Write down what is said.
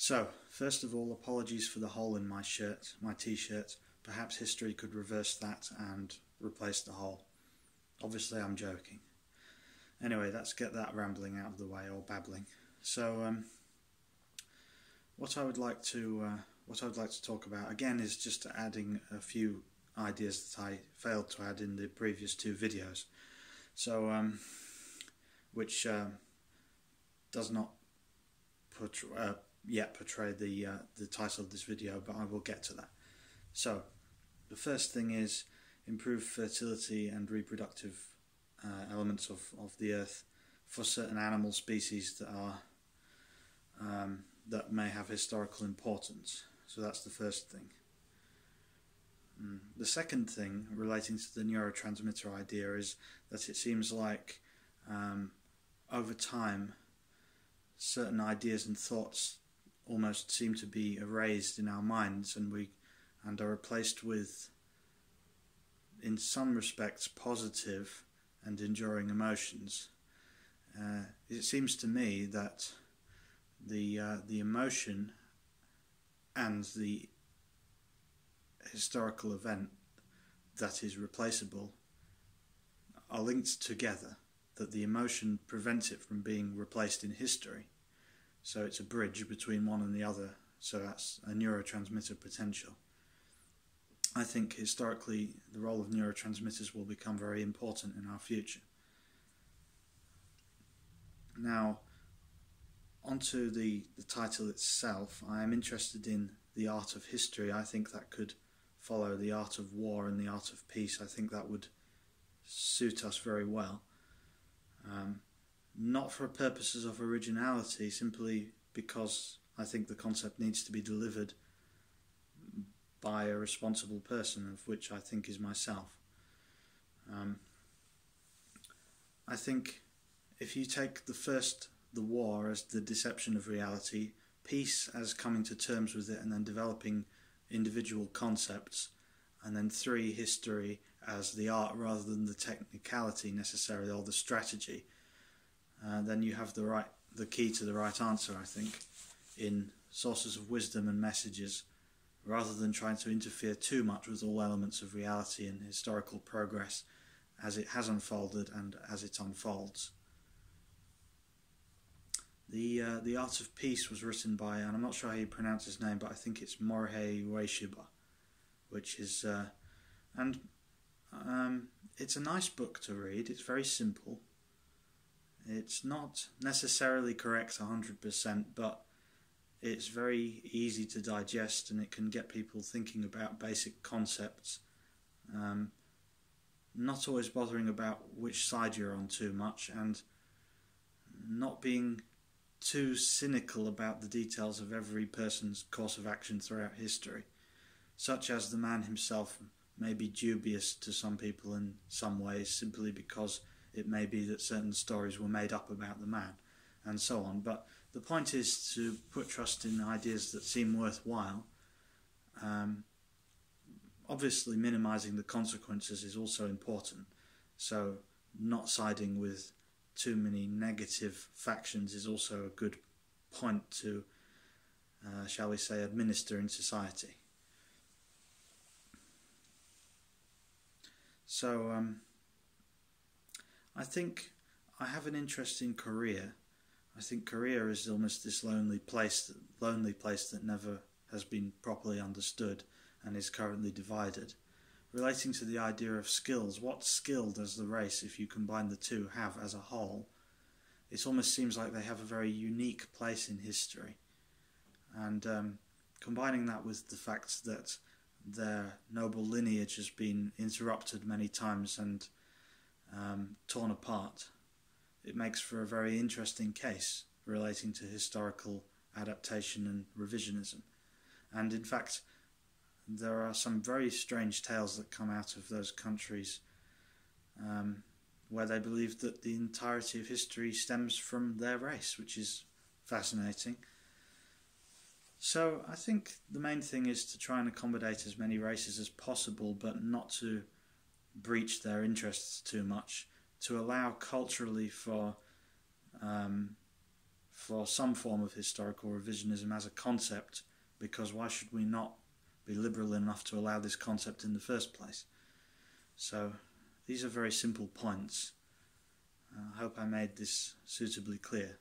So, first of all, apologies for the hole in my shirt, my t-shirt. Perhaps history could reverse that and replace the hole. Obviously I'm joking. Anyway, let's get that rambling out of the way, or babbling. So, what I would like to talk about again is just adding a few ideas that I failed to add in the previous two videos. So, which does not yet portray the title of this video, but I will get to that. So, the first thing is improve fertility and reproductive elements of the earth for certain animal species that are that may have historical importance. So that's the first thing. The second thing relating to the neurotransmitter idea is that it seems like over time certain ideas and thoughts almost seem to be erased in our minds, and are replaced with, in some respects, positive and enduring emotions. It seems to me that the emotion and the historical event that is replaceable are linked together, that the emotion prevents it from being replaced in history. So it's a bridge between one and the other, so that's a neurotransmitter potential. I think historically the role of neurotransmitters will become very important in our future. Now, onto the title itself. I am interested in the art of history. I think that could follow the art of war and the art of peace. I think that would suit us very well. Not for purposes of originality, simply because I think the concept needs to be delivered by a responsible person, of which I think is myself. I think if you take the war as the deception of reality, peace as coming to terms with it and then developing individual concepts, and then 3, history as the art rather than the technicality necessarily, or the strategy, then you have the key to the right answer, I think, in sources of wisdom and messages, rather than trying to interfere too much with all elements of reality and historical progress as it has unfolded and as it unfolds. The Art of Peace was written by, and I'm not sure how you pronounce his name, but I think it's Morihei Ueshiba, which is, it's a nice book to read. It's very simple. It's not necessarily correct 100%, but it's very easy to digest, and it can get people thinking about basic concepts, not always bothering about which side you're on too much, and not being too cynical about the details of every person's course of action throughout history, such as the man himself may be dubious to some people in some ways, simply because it may be that certain stories were made up about the man, and so on. But the point is to put trust in ideas that seem worthwhile. Obviously minimising the consequences is also important, so not siding with too many negative factions is also a good point to, shall we say, administer in society. So I think I have an interest in Korea. I think Korea is almost this lonely place that never has been properly understood and is currently divided. Relating to the idea of skills, what skill does the race, if you combine the two, have as a whole? It almost seems like they have a very unique place in history. And combining that with the fact that their noble lineage has been interrupted many times and torn apart, it makes for a very interesting case relating to historical adaptation and revisionism. And in fact, there are some very strange tales that come out of those countries where they believe that the entirety of history stems from their race, which is fascinating. So I think the main thing is to try and accommodate as many races as possible, but not to breach their interests too much, to allow culturally for for some form of historical revisionism as a concept, because why should we not be liberal enough to allow this concept in the first place? So these are very simple points. I hope I made this suitably clear.